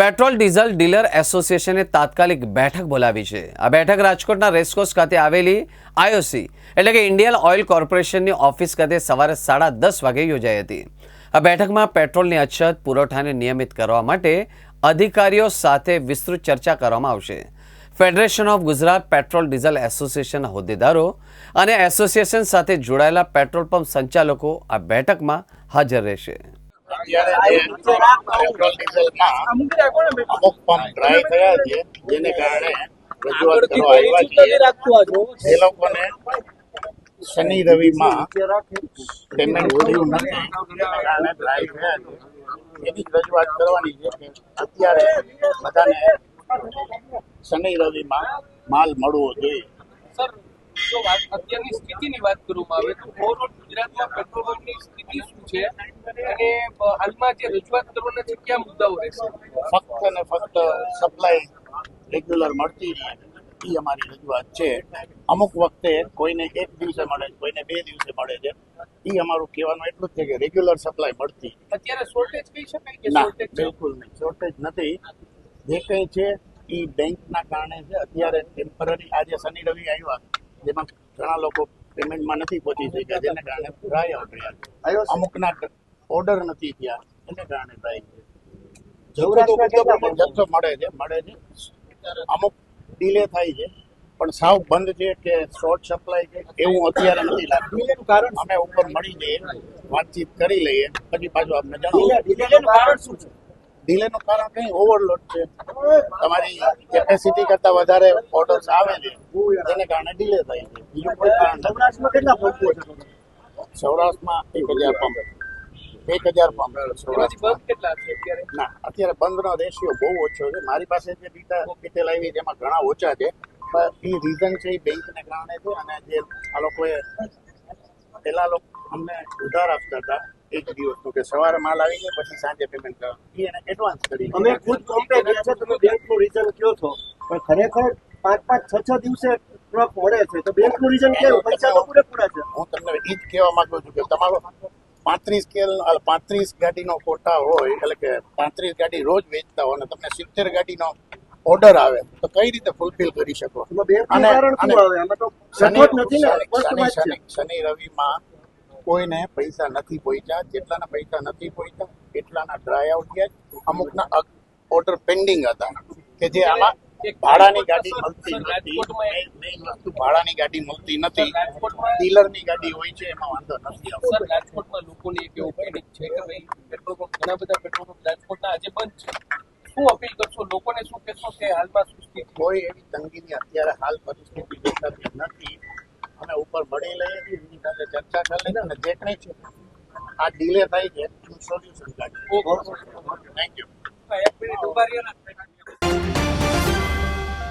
Petrol diesel dealer એસોસિએશને તાત્કાલિક બેઠક બોલાવી છે। આ બેઠક રાજકોટના રેસકોર્સ ખાતે આવેલી આઈઓસી એટલે કે ઇન્ડિયન ઓઇલ કોર્પોરેશનની ઓફિસ ખાતે સવારે 10:30 વાગે યોજાઈ હતી। આ બેઠકમાં પેટ્રોલની અછત પુરવઠાને નિયમિત કરવા માટે અધિકારીઓ સાથે વિસ્તૃત ચર્ચા કરવામાં આવશે। Federation of Gujarat petrol diesel એસોસિએશનના હોદ્દેદારો અને એસોસિએશન સાથે જોડાયેલા પેટ્રોલ પંપ સંચાલકો આ બેઠકમાં હાજર રહેશે। પેટ્રોલ ડીઝલમાં અમુક પંપ ડ્રાય થયા છે, જેને કારણે રજૂઆત કરવા આવ્યા છીએ। એ લોકોને શનિ રવિમાં પેમેન્ટ વધ્યું નથી, જેને કારણે ડ્રાય થયા છે। એની રજૂઆત કરવાની છે કે અત્યારે બધાને શનિ રવિમાં માલ મળવો જોઈએ। જો અત્યારની સ્થિતિની વાત કરવામાં આવે તો ઓવરઓલ ગુજરાતમાં પેટ્રોલની સ્થિતિ શું છે અને હાલમાં જે રજૂઆત કરવાના છે કયા મુદ્દાઓ રહેશે? ફક્ત ને ફક્ત સપ્લાય રેગ્યુલર મળતી રહે એ અમારી રજૂઆત છે। અમુક વખતે કોઈને એક દિવસે મળે છે, કોઈને 2 દિવસે મળે છે। એ અમારું કહેવાનું એટલું જ છે કે રેગ્યુલર સપ્લાય મળતી। અત્યારે શોર્ટેજ કહી શકાય કે ના, શોર્ટેજ છે? બિલકુલ નહીં, શોર્ટેજ નથી। જે કંઈ છે એ બેંકના કારણે છે। અત્યારે ટેમ્પરરી આજે શનિ રવિ આવ્યા, જેમાં ઘણા લોકો પેમેન્ટમાં નથી પહોંચી શક્યા, જેને કારણે ડ્રાય આઉટ રહ્યા છે। અમુકના ઓર્ડર નથી થયા, એને કારણે ડ્રાય છે। જથ્થો મળે છે, અમુક ડિલે થાય છે, પણ સાવ બંધ છે કે શોર્ટ સપ્લાય છે એવું અત્યારે નથી લાગતું। અમે ઉપર મળી જઈએ, વાતચીત કરી લઈએ, પછી પાછું આપને જણાવીએ। ડિલેનું કારણ કંઈ ઓવરલોડ છે, તમારી કેપેસિટી કરતા વધારે ઓર્ડર્સ આવે છે, જેને કારણે ડિલે થાય છે। બીજું કોઈ કારણ નથી। સૌરાષ્ટ્રમાં 1000 પંપ, 1000 પંપ સૌરાષ્ટ્રમાં। બંધ કેટલા છે અત્યારે? ના, અત્યારે બંધનો રેશિયો બહુ ઓછો છે। મારી પાસે જે ડિટેલ આવી જેમાં ઘણા ઓછા છે, પણ એ રીઝન છે એ બેંકને કારણે છે। અને જે આ લોકોએ પેલા લોકો અમને ઉધાર આપતા હતા એક દિવસનું કે સવારે માલ આવી જાય પછી સાંજે પેમેન્ટ કરવાનું, એને એડવાન્સ કરી અમે ખુદ પંપે ગયા છે, તમે બેંકનું રીઝન કયો છો, પણ ખરેખર 5-5, 6-6 દિવસે ટ્રક મળે છે, તો બેંકનું રીઝન કેવું? પૈસા તો પૂરેપૂરા છે। હું તમને એ જ કહેવા માંગુ છું કે તમારો 35 ગાડીનો કોટા હોય, એટલે કે 35 ગાડી રોજ વેચતા હોય અને તમને 70 ગાડીનો ઓર્ડર આવે તો કઈ રીતે ફૂલફિલ કરી શકો? બેંકનું કારણ શું આવે? આમાં તો સચોટ નથી ને, સ્પષ્ટ વાત છે। શનિ રવિમાં કોઈને પૈસા નથી પહોંચ્યા। જેટલાના પૈસા નથી પહોંચ્યા એટલાના ડ્રાય આઉટ ગયા। અમુકના ઓર્ડર પેન્ડિંગ હતા કે જે આમાં ભાડાની ગાડી મળતી નથી। મેઇન વસ્તુ ભાડાની ગાડી મળતી નથી, ડીલરની ગાડી હોય છે, એમાં વાંધો નથી આવતો। સર, રાજકોટમાં લોકોની એક એવું પેનિક છે કે ભાઈ પેટ્રોલ પંપ, ઘણા બધા પેટ્રોલ પંપ રાજકોટના આજે બંધ છે। શું અપીલ કરશો લોકોને, શું કહેશો કે હાલમાં શું સ્થિતિ? કોઈ એવી તંગીની અત્યારે હાલ પરિસ્થિતિ દેખાતી નથી। અમે ઉપર મળી લઈએ છીએ, એની સાથે ચર્ચા કરી લઈએ અને જે કંઈ છે આ ડિલે થાય છે એનું સોલ્યુશન કાઢીએ। Okay, thank you. એક મિનિટ ઉભા રહ્યો ને।